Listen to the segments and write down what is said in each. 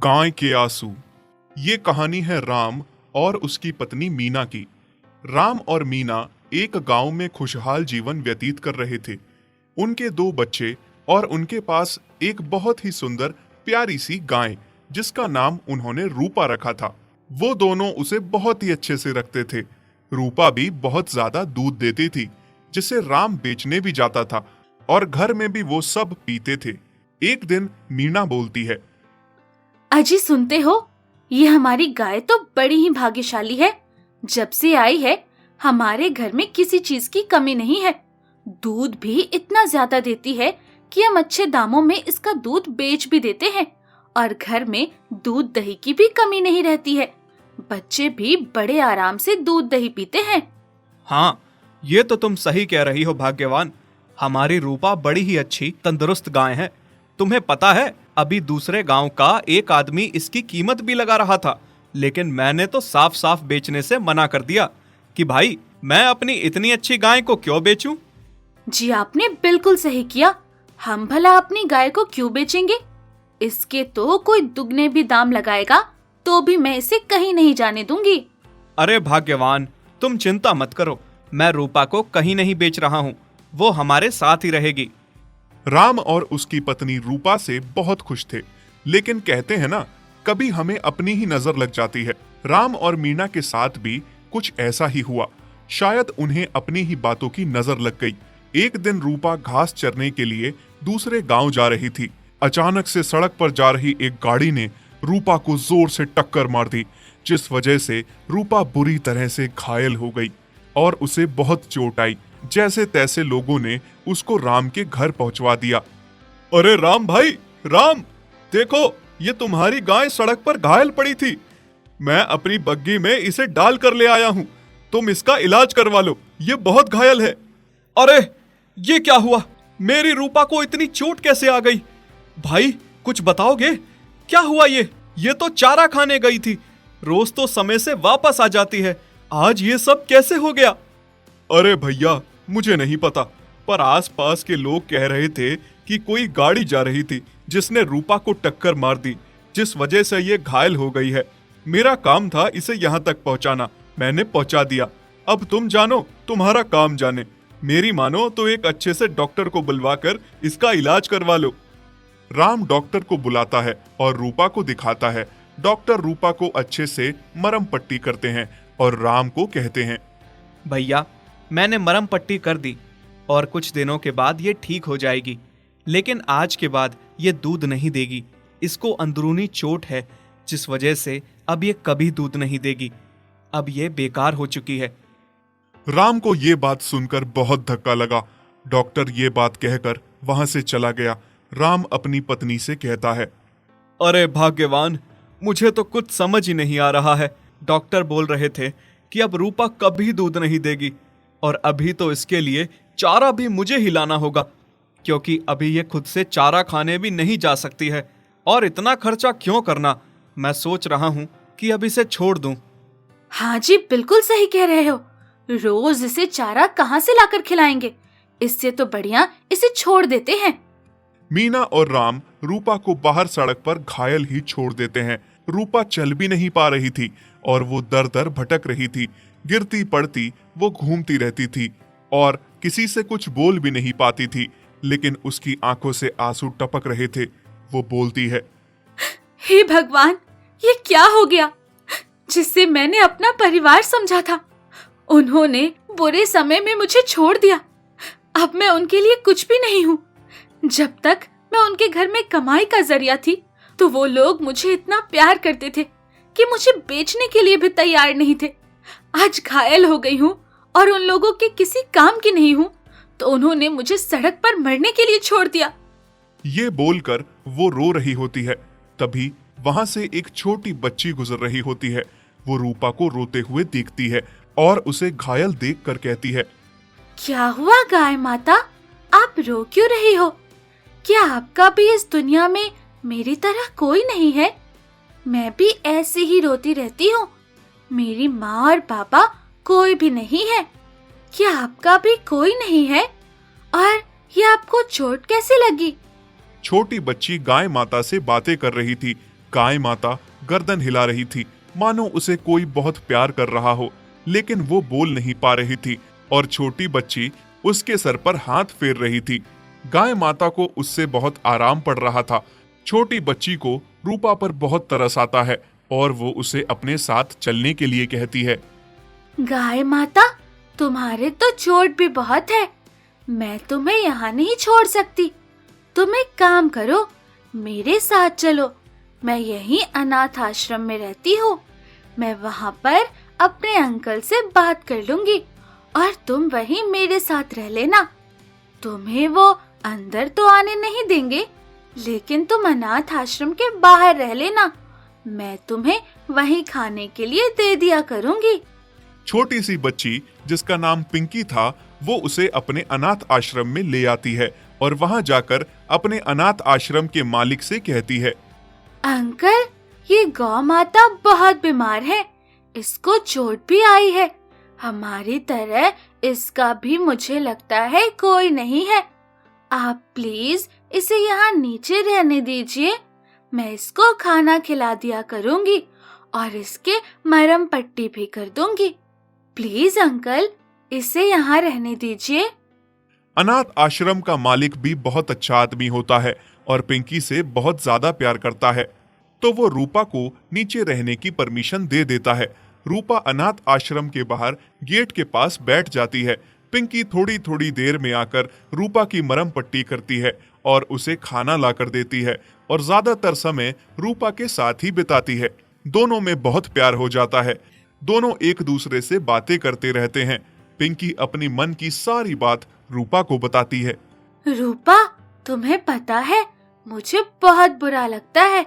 गाय के आंसू। ये कहानी है राम और उसकी पत्नी मीना की। राम और मीना एक गांव में खुशहाल जीवन व्यतीत कर रहे थे। उनके 2 बच्चे और उनके पास एक बहुत ही सुंदर प्यारी सी गाय जिसका नाम उन्होंने रूपा रखा था। वो दोनों उसे बहुत ही अच्छे से रखते थे। रूपा भी बहुत ज्यादा दूध देती थी जिसे राम बेचने भी जाता था और घर में भी वो सब पीते थे। एक दिन मीना बोलती है, अजी सुनते हो, ये हमारी गाय तो बड़ी ही भाग्यशाली है। जब से आई है हमारे घर में किसी चीज की कमी नहीं है। दूध भी इतना ज्यादा देती है कि हम अच्छे दामों में इसका दूध बेच भी देते हैं और घर में दूध दही की भी कमी नहीं रहती है। बच्चे भी बड़े आराम से दूध दही पीते हैं। हाँ, ये तो तुम सही कह रही हो भाग्यवान। हमारी रूपा बड़ी ही अच्छी तंदुरुस्त गाय है। तुम्हें पता है, अभी दूसरे गांव का एक आदमी इसकी कीमत भी लगा रहा था, लेकिन मैंने तो साफ साफ बेचने से मना कर दिया कि भाई मैं अपनी इतनी अच्छी गाय को क्यों बेचूं। जी आपने बिल्कुल सही किया। हम भला अपनी गाय को क्यों बेचेंगे? इसके तो कोई दुगने भी दाम लगाएगा तो भी मैं इसे कहीं नहीं जाने दूंगी। अरे भाग्यवान, तुम चिंता मत करो, मैं रूपा को कहीं नहीं बेच रहा हूँ, वो हमारे साथ ही रहेगी। राम और उसकी पत्नी रूपा से बहुत खुश थे, लेकिन कहते हैं ना, कभी हमें अपनी ही नजर लग जाती है। राम और मीना के साथ भी कुछ ऐसा ही हुआ। शायद उन्हें अपनी ही बातों की नजर लग गई। एक दिन रूपा घास चरने के लिए दूसरे गांव जा रही थी। अचानक से सड़क पर जा रही एक गाड़ी ने रूपा को जोर से टक्कर मार दी, जिस वजह से रूपा बुरी तरह से घायल हो गई और उसे बहुत चोट आई। जैसे तैसे लोगों ने उसको राम के घर पहुंचवा दिया। अरे राम भाई, राम, देखो ये तुम्हारी गाय सड़क पर घायल पड़ी थी। मैं अपनी बग्गी में इसे डाल कर ले आया हूँ, तुम इसका इलाज करवा लो, ये बहुत घायल है। अरे ये क्या हुआ? मेरी रूपा को इतनी चोट कैसे आ गई? भाई कुछ बताओगे, क्या हुआ? ये तो चारा खाने गई थी, रोज तो समय से वापस आ जाती है, आज ये सब कैसे हो गया? अरे भैया, मुझे नहीं पता, पर आसपास के लोग कह रहे थे कि कोई गाड़ी जा रही थी जिसने रूपा को टक्कर मार दी, जिस वजह से ये घायल हो गई है। मेरा काम था इसे यहाँ तक पहुँचाना, मैंने पहुँचा दिया। अब तुम जानो, तुम्हारा काम जाने। मेरी मानो तो एक अच्छे से डॉक्टर को बुलवाकर इसका इलाज करवा लो। राम डॉक्टर को बुलाता है और रूपा को दिखाता है। डॉक्टर रूपा को अच्छे से मरहम पट्टी करते हैं और राम को कहते हैं, भैया मैंने मरहम पट्टी कर दी और कुछ दिनों के बाद ये ठीक हो जाएगी, लेकिन आज के बाद ये दूध नहीं देगी। इसको अंदरूनी चोट है, जिस वजह से अब ये कभी दूध नहीं देगी। अब ये बेकार हो चुकी है। राम को ये बात सुनकर बहुत धक्का लगा। डॉक्टर ये बात कहकर वहां से चला गया। राम अपनी पत्नी से कहता है, अरे भाग्यवान, मुझे तो कुछ समझ ही नहीं आ रहा है। डॉक्टर बोल रहे थे कि अब रूपा कभी दूध नहीं देगी और अभी तो इसके लिए चारा भी मुझे ही लाना होगा, क्योंकि अभी ये खुद से चारा खाने भी नहीं जा सकती है। और इतना खर्चा क्यों करना? मैं सोच रहा हूँ कि अब इसे छोड़ दूं। हाँ जी, बिल्कुल सही कह रहे हो। रोज इसे चारा कहाँ से लाकर खिलाएंगे? इससे तो बढ़िया इसे छोड़ देते हैं। मीना और राम रूपा को बाहर सड़क पर घायल ही छोड़ देते हैं। रूपा चल भी नहीं पा रही थी और वो दर दर भटक रही थी। गिरती पड़ती वो घूमती रहती थी और किसी से कुछ बोल भी नहीं पाती थी, लेकिन उसकी आंखों से आंसू टपक रहे थे। वो बोलती है, हे भगवान, ये क्या हो गया? जिससे मैंने अपना परिवार समझा था, उन्होंने बुरे समय में मुझे छोड़ दिया। अब मैं उनके लिए कुछ भी नहीं हूँ। जब तक मैं उनके घर में कमाई का जरिया थी, तो वो लोग मुझे इतना प्यार करते थे कि मुझे बेचने के लिए भी तैयार नहीं थे। आज घायल हो गई हूँ और उन लोगों के किसी काम की नहीं हूँ, तो उन्होंने मुझे सड़क पर मरने के लिए छोड़ दिया। ये बोलकर वो रो रही होती है। तभी वहां से एक छोटी बच्ची गुजर रही होती है। वो रूपा को रोते हुए देखती है और उसे घायल देखकर कहती है, क्या हुआ गाय माता, आप रो क्यों रही हो? क्या आपका भी इस दुनिया में मेरी तरह कोई नहीं है? मैं भी ऐसे ही रोती रहती हूँ। मेरी माँ और पापा कोई भी नहीं है। क्या आपका भी कोई नहीं है? और ये आपको चोट कैसे लगी? छोटी बच्ची गाय माता से बातें कर रही थी। गाय माता गर्दन हिला रही थी, मानो उसे कोई बहुत प्यार कर रहा हो, लेकिन वो बोल नहीं पा रही थी और छोटी बच्ची उसके सर पर हाथ फेर रही थी। गाय माता को उससे बहुत आराम पड़ रहा था। छोटी बच्ची को रूपा पर बहुत तरस आता है और वो उसे अपने साथ चलने के लिए कहती है। गाय माता, तुम्हारे तो चोट भी बहुत है, मैं तुम्हें यहाँ नहीं छोड़ सकती। तुम एक काम करो, मेरे साथ चलो। मैं यहीं अनाथ आश्रम में रहती हूँ। मैं वहाँ पर अपने अंकल से बात कर लूंगी और तुम वहीं मेरे साथ रह लेना। तुम्हें वो अंदर तो आने नहीं देंगे, लेकिन तुम अनाथ आश्रम के बाहर रह लेना। मैं तुम्हें वहीं खाने के लिए दे दिया करूंगी। छोटी सी बच्ची जिसका नाम पिंकी था, वो उसे अपने अनाथ आश्रम में ले आती है और वहां जाकर अपने अनाथ आश्रम के मालिक से कहती है। अंकल, ये गौ माता बहुत बीमार है, इसको चोट भी आई है। हमारी तरह इसका भी मुझे लगता है कोई नहीं है। आप प्लीज इसे यहाँ नीचे रहने दीजिए। मैं इसको खाना खिला दिया करूंगी और इसके मरहम पट्टी भी कर दूंगी। प्लीज अंकल, इसे यहाँ रहने दीजिए। अनाथ आश्रम का मालिक भी बहुत अच्छा आदमी होता है और पिंकी से बहुत ज्यादा प्यार करता है, तो वो रूपा को नीचे रहने की परमिशन दे देता है। रूपा अनाथ आश्रम के बाहर गेट के पास बैठ जाती है। पिंकी थोड़ी थोड़ी देर में आकर रूपा की मरहम पट्टी करती है और उसे खाना लाकर देती है और ज्यादातर समय रूपा के साथ ही बिताती है। दोनों में बहुत प्यार हो जाता है। दोनों एक दूसरे से बातें करते रहते हैं। पिंकी अपनी मन की सारी बात रूपा को बताती है। रूपा, तुम्हें पता है, मुझे बहुत बुरा लगता है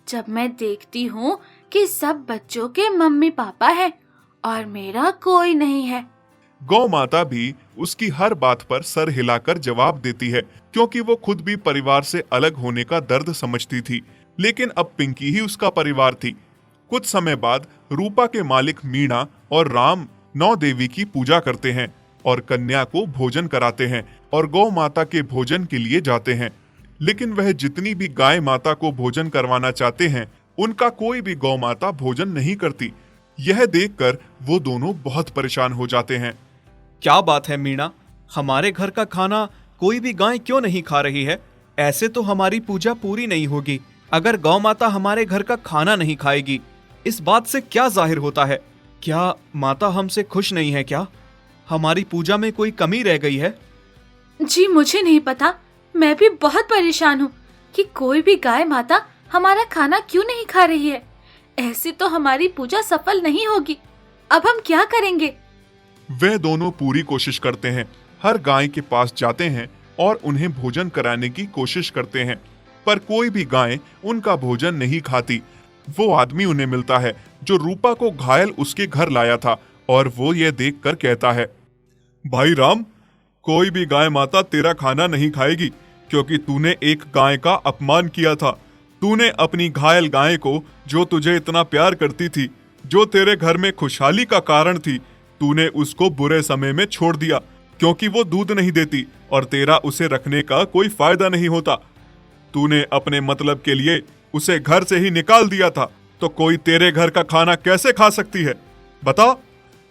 जब मैं देखती हूँ कि सब बच्चों के मम्मी पापा हैं और मेरा कोई नहीं है। गौ माता भी उसकी हर बात पर सर हिलाकर जवाब देती है, क्योंकि वो खुद भी परिवार से अलग होने का दर्द समझती थी। लेकिन अब पिंकी ही उसका परिवार थी। कुछ समय बाद रूपा के मालिक मीणा और राम नौ देवी की पूजा करते हैं और कन्या को भोजन कराते हैं और गौ माता के भोजन के लिए जाते हैं। लेकिन वह जितनी भी गाय माता को भोजन करवाना चाहते हैं, उनका कोई भी गौ माता भोजन नहीं करती। यह देखकर वो दोनों बहुत परेशान हो जाते हैं। क्या बात है मीणा, हमारे घर का खाना कोई भी गाय क्यों नहीं खा रही है? ऐसे तो हमारी पूजा पूरी नहीं होगी। अगर गौ माता हमारे घर का खाना नहीं खाएगी, इस बात से क्या जाहिर होता है? क्या माता हमसे खुश नहीं है क्या? हमारी पूजा में कोई कमी रह गई है? जी मुझे नहीं पता, मैं भी बहुत परेशान हूँ कि कोई भी गाय माता हमारा खाना क्यों नहीं खा रही है। ऐसे तो हमारी पूजा सफल नहीं होगी। अब हम क्या करेंगे? वे दोनों पूरी कोशिश करते हैं, हर गाय के पास जाते हैं और उन्हें भोजन कराने की कोशिश करते हैं, पर कोई भी गाय उनका भोजन नहीं खाती। वो आदमी उन्हें मिलता है जो रूपा को घायल उसके घर लाया था और वो ये देखकर कहता है। भाई राम, कोई भी गाय माता तेरा खाना नहीं खाएगी, क्योंकि तूने एक गाय का अपमान किया था। तूने अपनी घायल गाय को, जो तुझे इतना प्यार करती थी, जो तेरे घर में खुशहाली का कारण थी, तूने उसको बुरे समय में छोड़ दिया, क्योंकि वो दूध नहीं देती और तेरा उसे रखने का कोई फायदा नहीं होता। तूने अपने मतलब के लिए उसे घर से ही निकाल दिया था, तो कोई तेरे घर का खाना कैसे खा सकती है? बता।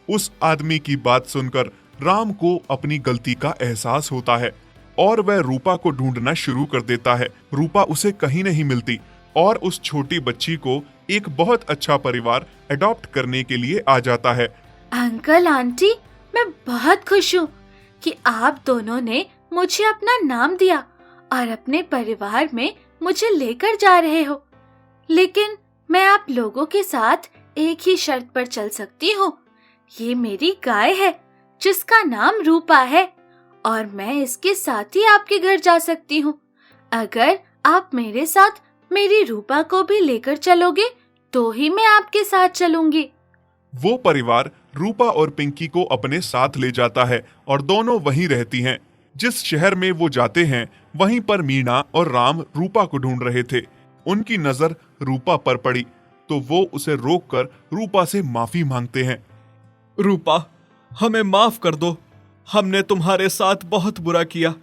उस आदमी की बात सुनकर राम को अपनी गलती का एहसास होता है और वह रूपा को ढूंढना शुरू कर देता है। रूपा उसे कहीं नहीं मिलती और उस छोटी बच्ची को एक बहुत अच्छा परिवार अडॉप्ट करने के लिए आ जाता है। अंकल आंटी, मैं बहुत खुश हूँ कि आप दोनों ने मुझे अपना नाम दिया और अपने परिवार में मुझे लेकर जा रहे हो। लेकिन मैं आप लोगों के साथ एक ही शर्त पर चल सकती हूँ। ये मेरी गाय है जिसका नाम रूपा है और मैं इसके साथ ही आपके घर जा सकती हूँ। अगर आप मेरे साथ मेरी रूपा को भी लेकर चलोगे तो ही मैं आपके साथ चलूंगी। वो परिवार रूपा और पिंकी को अपने साथ ले जाता है और दोनों वहीं रहती हैं। जिस शहर में वो जाते हैं, वहीं पर मीणा और राम रूपा को ढूंढ रहे थे। उनकी नजर रूपा पर पड़ी तो वो उसे रोककर रूपा से माफी मांगते हैं। रूपा, हमें माफ कर दो। हमने तुम्हारे साथ बहुत बुरा किया।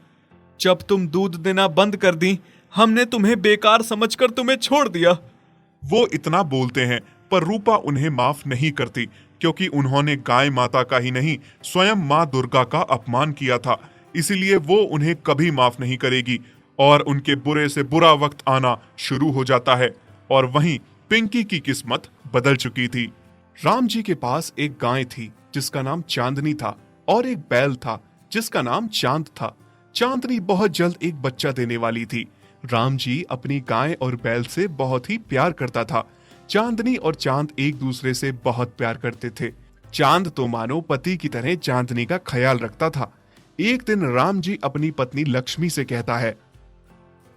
जब तुम दूध देना बंद कर दी, हमने तुम्हें बेकार समझकर तुम्हें छोड़ दिया। वो इतना बोलते हैं पर रूपा उन्हें माफ नहीं करती, क्योंकि उन्होंने गाय माता का ही नहीं स्वयं माँ दुर्गा का अपमान किया था। इसलिए वो उन्हें कभी माफ नहीं करेगी और उनके बुरे से बुरा वक्त आना शुरू हो जाता है। और वहीं पिंकी की किस्मत बदल चुकी थी। राम जी के पास एक गाय थी जिसका नाम चांदनी था और एक बैल था जिसका नाम चांद था। चांदनी बहुत जल्द एक बच्चा देने वाली थी। राम जी अपनी गाय और बैल से बहुत ही प्यार करता था। चांदनी और चांद एक दूसरे से बहुत प्यार करते थे। चांद तो मानो पति की तरह चांदनी का ख्याल रखता था। एक दिन राम जी अपनी पत्नी लक्ष्मी से कहता है,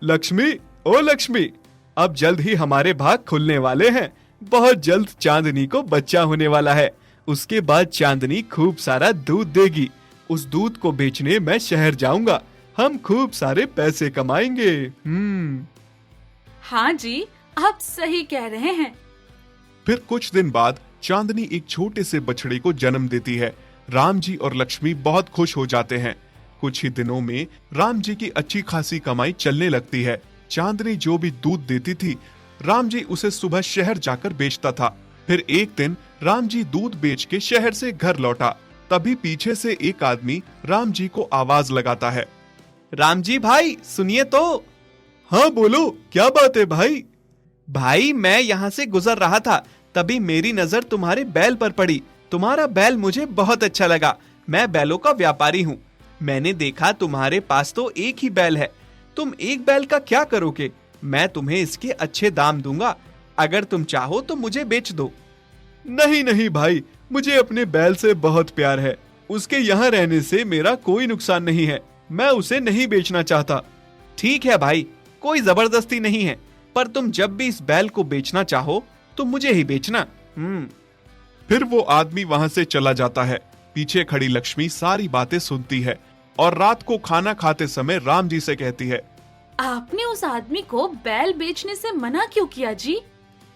लक्ष्मी, ओ लक्ष्मी, अब जल्द ही हमारे भाग खुलने वाले हैं। बहुत जल्द चांदनी को बच्चा होने वाला है। उसके बाद चांदनी खूब सारा दूध देगी। उस दूध को बेचने मैं शहर जाऊंगा। हम खूब सारे पैसे कमाएंगे। हाँ जी, आप सही कह रहे हैं। फिर कुछ दिन बाद चांदनी एक छोटे से बछड़े को जन्म देती है। राम जी और लक्ष्मी बहुत खुश हो जाते हैं। कुछ ही दिनों में राम जी की अच्छी खासी कमाई चलने लगती है। चांदनी जो भी दूध देती थी, राम जी उसे सुबह शहर जाकर बेचता था। फिर एक दिन राम जी दूध बेच के शहर से घर लौटा। तभी पीछे से एक आदमी राम जी को आवाज लगाता है, राम जी भाई, सुनिए तो। हाँ बोलो, क्या बात है भाई? भाई, मैं यहाँ से गुजर रहा था, तभी मेरी नजर तुम्हारे बैल पर पड़ी। तुम्हारा बैल मुझे बहुत अच्छा लगा। मैं बैलों का व्यापारी हूँ। मैंने देखा तुम्हारे पास तो एक ही बैल है। तुम एक बैल का क्या करोगे? मैं तुम्हें इसके अच्छे दाम दूंगा। अगर तुम चाहो तो मुझे बेच दो। नहीं नहीं भाई, मुझे अपने बैल से बहुत प्यार है। उसके यहाँ रहने से मेरा कोई नुकसान नहीं है। मैं उसे नहीं बेचना चाहता। ठीक है भाई, कोई जबरदस्ती नहीं है, पर तुम जब भी इस बैल को बेचना चाहो तो मुझे ही बेचना। फिर वो आदमी वहां से चला जाता है। पीछे खड़ी लक्ष्मी सारी बातें सुनती है और रात को खाना खाते समय राम जी से कहती है, आपने उस आदमी को बैल बेचने से मना क्यों किया जी?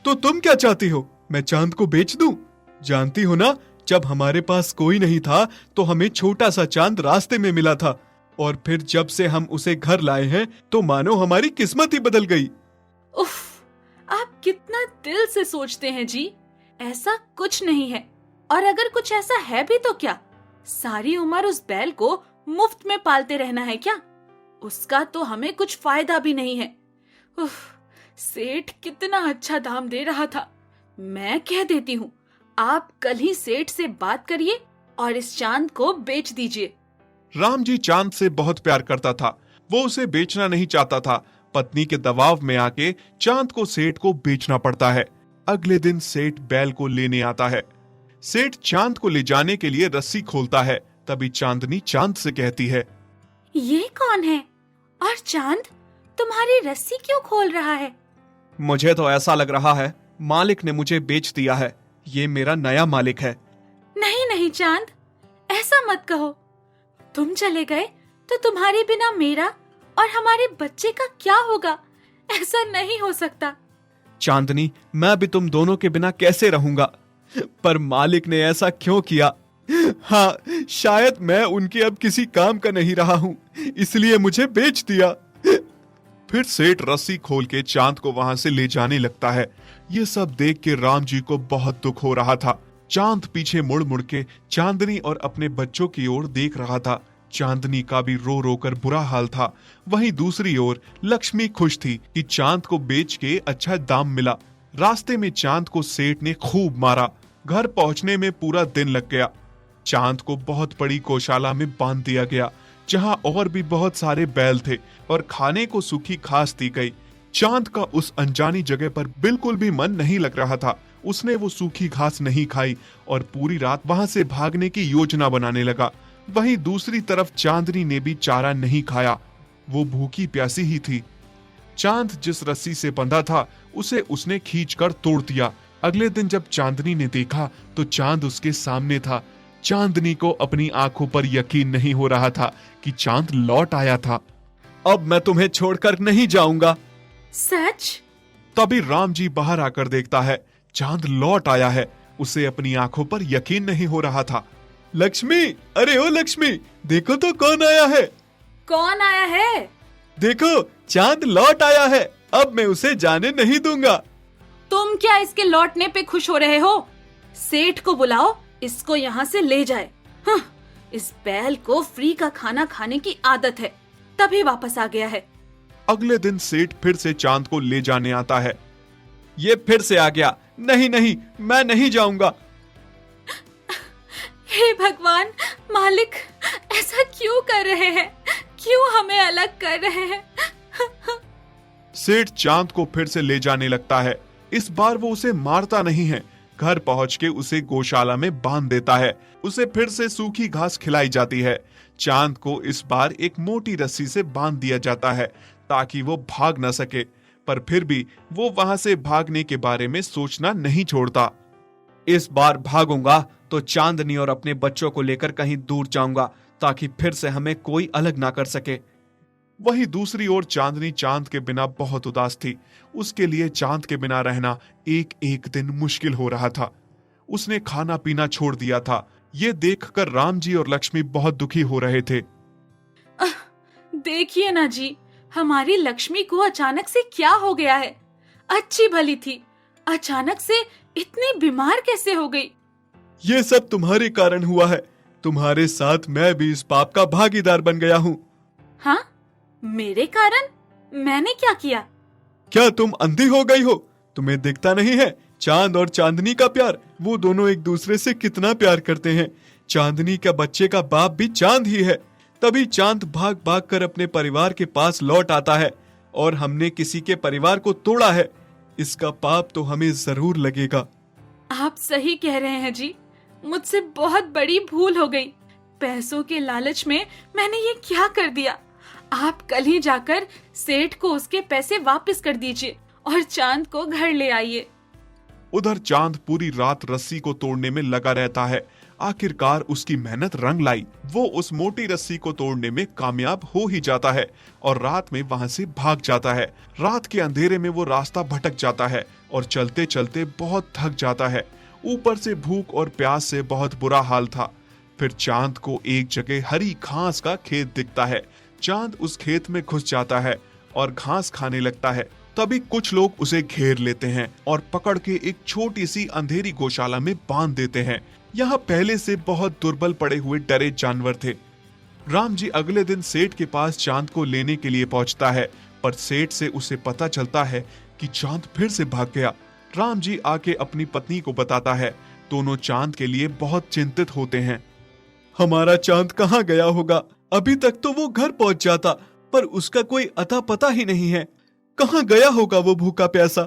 तो तुम क्या चाहती हो? मैं चांद को बेच दूं? जानती हो ना, जब हमारे पास कोई नहीं था तो हमें छोटा सा चांद रास्ते में मिला था, और फिर जब से हम उसे घर लाए हैं तो मानो हमारी किस्मत ही बदल गई। उफ, आप कितना दिल से सोचते हैं जी। ऐसा कुछ नहीं है, और अगर कुछ ऐसा है भी तो क्या? सारी उम्र उस बैल को मुफ्त में पालते रहना है क्या? उसका तो हमें कुछ फायदा भी नहीं है। उफ, सेठ कितना अच्छा दाम दे रहा था। मैं कह देती हूँ, आप कल ही सेठ से बात करिए और इस चांद को बेच दीजिए। राम जी चांद से बहुत प्यार करता था। वो उसे बेचना नहीं चाहता था। पत्नी के दबाव में आके चांद को सेठ को बेचना पड़ता है। अगले दिन सेठ बैल को लेने आता है। सेठ चांद को ले जाने के लिए रस्सी खोलता है। तभी चांदनी चांद से कहती है, ये कौन है? और चांद तुम्हारी रस्सी क्यों खोल रहा है? मुझे तो ऐसा लग रहा है मालिक ने मुझे बेच दिया है। ये मेरा नया मालिक है। नहीं नहीं चांद, ऐसा मत कहो। तुम चले गए तो तुम्हारे बिना मेरा और हमारे बच्चे का क्या होगा? ऐसा नहीं हो सकता। चांदनी, मैं भी तुम दोनों के बिना कैसे रहूंगा? पर मालिक ने ऐसा क्यों किया? हाँ, शायद मैं उनके अब किसी काम का नहीं रहा हूँ, इसलिए मुझे बेच दिया। फिर सेठ रस्सी खोल के चांद को वहां से ले जाने लगता है। ये सब देख के राम जी को बहुत दुख हो रहा था। चांद पीछे मुड़ मुड़ के चांदनी और अपने बच्चों की ओर देख रहा था। चांदनी का भी रो रो कर बुरा हाल था। वहीं दूसरी ओर लक्ष्मी खुश थी कि चांद को बेच के अच्छा दाम मिला। रास्ते में चांद को सेठ ने खूब मारा। घर पहुंचने में पूरा दिन लग गया। चांद को बहुत बड़ी गौशाला में बांध दिया गया, जहां और भी बहुत सारे बैल थे और खाने को सूखी घास दी गई। चांद का उस अनजानी जगह पर बिल्कुल भी मन नहीं लग रहा था। उसने वो सूखी घास नहीं खाई और पूरी रात वहां से भागने की योजना बनाने लगा। वहीं दूसरी तरफ चांदनी ने भी चारा नहीं खाया। वो भूखी प्यासी ही थी। चांद जिस रस्सी से बंधा था उसे उसने खींचकर तोड़ दिया। अगले दिन जब चांदनी ने देखा तो चांद उसके सामने था। चांदनी को अपनी आंखों पर यकीन नहीं हो रहा था कि चांद लौट आया था। अब मैं तुम्हें छोड़कर नहीं जाऊंगा। सच? तभी राम जी बाहर आकर देखता है चांद लौट आया है। उसे अपनी आंखों पर यकीन नहीं हो रहा था। लक्ष्मी, अरे ओ लक्ष्मी, देखो तो कौन आया है। कौन आया है? देखो, चांद लौट आया है। अब मैं उसे जाने नहीं दूंगा। तुम तुम क्या इसके लौटने पे खुश हो रहे हो? सेठ को बुलाओ, इसको यहाँ से ले जाए। हाँ, इस बैल को फ्री का खाना खाने की आदत है, तभी वापस आ गया है। अगले दिन सेठ फिर से चांद को ले जाने आता है। ये फिर से आ गया। नहीं नहीं, मैं नहीं जाऊंगा। हे भगवान, मालिक ऐसा क्यों कर रहे हैं? क्यों हमें अलग कर रहे हैं? सेठ चांद को फिर से ले जाने लगता है। इस बार वो उसे मारता नहीं है। घर पहुंच के उसे गौशाला में बांध देता है। उसे फिर से सूखी घास खिलाई जाती है। चांद को इस बार एक मोटी रस्सी से बांध दिया जाता है ताकि वो भाग न सके, पर फिर भी वो वहां से भागने के बारे में सोचना नहीं छोड़ता। इस बार भागूंगा तो चांदनी और अपने बच्चों को लेकर कहीं दूर जाऊंगा ताकि फिर से हमें कोई अलग ना कर सके। वहीं दूसरी ओर चांदनी चांद के बिना बहुत उदास थी। उसके लिए चांद के बिना रहना एक एक दिन मुश्किल हो रहा था। उसने खाना पीना छोड़ दिया था। ये देखकर राम जी और लक्ष्मी बहुत दुखी हो रहे थे। देखिए ना जी, हमारी लक्ष्मी को अचानक से क्या हो गया है? अच्छी भली थी, अचानक से इतनी बीमार कैसे हो गई? ये सब तुम्हारे कारण हुआ है। तुम्हारे साथ मैं भी इस पाप का भागीदार बन गया हूँ। हाँ, मेरे कारण? मैंने क्या किया? क्या तुम अंधी हो गई हो? तुम्हें दिखता नहीं है चांद और चांदनी का प्यार? वो दोनों एक दूसरे से कितना प्यार करते हैं। चांदनी का बच्चे का बाप भी चांद ही है। तभी चांद भाग भाग कर अपने परिवार के पास लौट आता है और हमने किसी के परिवार को तोड़ा है। इसका पाप तो हमें जरूर लगेगा। आप सही कह रहे हैं जी, मुझसे बहुत बड़ी भूल हो गई। पैसों के लालच में मैंने ये क्या कर दिया? आप कल ही जाकर सेठ को उसके पैसे वापस कर दीजिए और चांद को घर ले आइए। उधर चांद पूरी रात रस्सी को तोड़ने में लगा रहता है। आखिरकार उसकी मेहनत रंग लाई। वो उस मोटी रस्सी को तोड़ने में कामयाब हो ही जाता है और रात में वहां से भाग जाता है। रात के अंधेरे में वो रास्ता भटक जाता है और चलते चलते बहुत थक जाता है। ऊपर से भूख और प्यास से बहुत बुरा हाल था। फिर चांद को एक जगह हरी घास का खेत दिखता है। चांद उस खेत में घुस जाता है और घास खाने लगता है। तभी कुछ लोग उसे घेर लेते हैं और पकड़ के एक छोटी सी अंधेरी गौशाला में बांध देते हैं। यहाँ पहले से बहुत दुर्बल पड़े हुए डरे जानवर थे। राम जी अगले दिन सेठ के पास चांद को लेने के लिए पहुंचता है, पर सेठ से उसे पता चलता है कि चांद फिर से भाग गया। राम जी आके अपनी पत्नी को बताता है। दोनों चांद के लिए बहुत चिंतित होते हैं। हमारा चांद कहाँ गया होगा? अभी तक तो वो घर पहुंच जाता, पर उसका कोई अता पता ही नहीं है। कहाँ गया होगा वो भूखा प्यासा?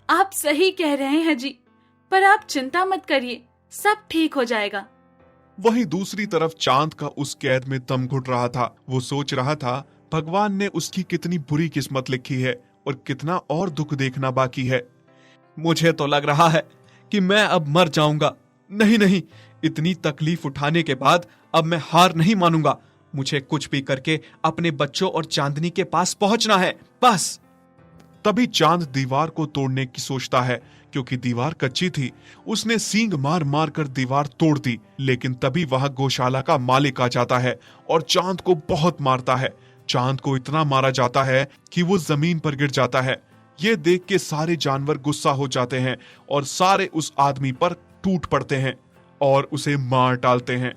आप सही कह रहे हैं जी, पर आप चिंता मत करिए, सब ठीक हो जाएगा। वहीं दूसरी तरफ चांद का उस कैद में दम घुट रहा था। वो सोच रहा था भगवान ने उसकी कितनी बुरी किस्मत लिखी है और कितना और दुख देखना बाकी है। मुझे तो लग रहा है कि मैं अब मर जाऊंगा। नहीं नहीं, इतनी तकलीफ उठाने के बाद अब मैं हार नहीं मानूंगा। मुझे कुछ भी करके अपने बच्चों और चांदनी के पास पहुंचना है, बस। तभी चांद दीवार को तोड़ने की सोचता है। क्योंकि दीवार कच्ची थी, उसने सींग मार मार कर दीवार तोड़ दी। लेकिन तभी वहां गौशाला का मालिक आ जाता है और चांद को बहुत मारता है। चांद को इतना मारा जाता है कि वो जमीन पर गिर जाता है। ये देख के सारे जानवर गुस्सा हो जाते हैं और सारे उस आदमी पर टूट पड़ते हैं और उसे मार डालते हैं।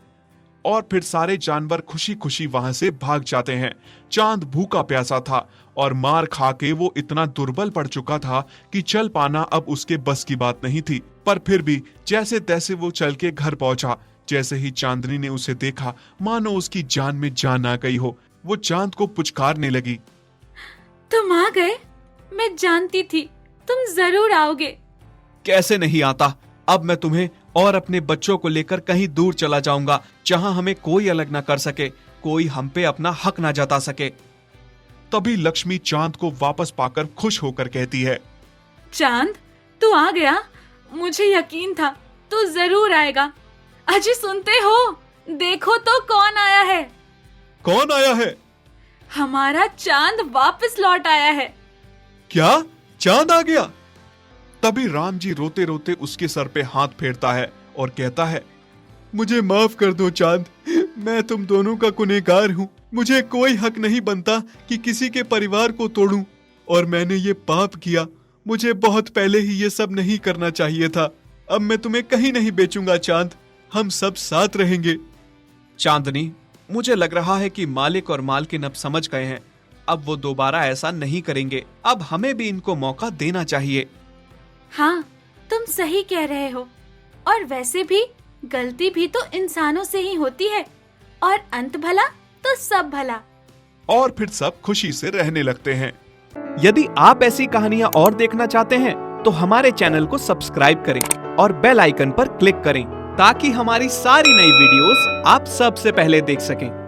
और फिर सारे जानवर खुशी खुशी वहां से भाग जाते हैं। चांद भूखा प्यासा था और मार खा के वो इतना दुर्बल पड़ चुका था कि चल पाना अब उसके बस की बात नहीं थी। पर फिर भी जैसे तैसे वो चल के घर पहुंचा। जैसे ही चांदनी ने उसे देखा, मानो उसकी जान में जान आ गई हो। वो चांद को पुचकारने लगी। तुम आ गए? मैं जानती थी तुम जरूर आओगे। कैसे नहीं आता? अब मैं तुम्हें और अपने बच्चों को लेकर कहीं दूर चला जाऊंगा, जहां हमें कोई अलग ना कर सके, कोई हम पे अपना हक ना जता सके। तभी लक्ष्मी चांद को वापस पाकर खुश होकर कहती है, चांद, तू आ गया। मुझे यकीन था तू जरूर आएगा। अजी सुनते हो? देखो तो कौन आया है। कौन आया है? हमारा चांद वापस लौट आया है। क्या? चांद आ गया? तभी राम जी रोते रोते उसके सर पे हाथ फेरता है और कहता है, मुझे माफ कर दो चांद, मैं तुम दोनों का गुनहगार हूँ। मुझे कोई हक नहीं बनता कि किसी के परिवार को तोड़ूं, और मैंने ये पाप किया। मुझे बहुत पहले ही ये सब नहीं करना चाहिए था। अब मैं तुम्हें कहीं नहीं बेचूंगा चांद, हम सब साथ रहेंगे। चांदनी, मुझे लग रहा है कि मालिक और मालकिन अब समझ गए हैं। अब वो दोबारा ऐसा नहीं करेंगे। अब हमें भी इनको मौका देना चाहिए। हाँ, तुम सही कह रहे हो। और वैसे भी गलती भी तो इंसानों से ही होती है, और अंत भला तो सब भला। और फिर सब खुशी से रहने लगते हैं। यदि आप ऐसी कहानियां और देखना चाहते हैं तो हमारे चैनल को सब्सक्राइब करें और बेल आइकन पर क्लिक करें ताकि हमारी सारी नई वीडियोस आप सबसे पहले देख सकें।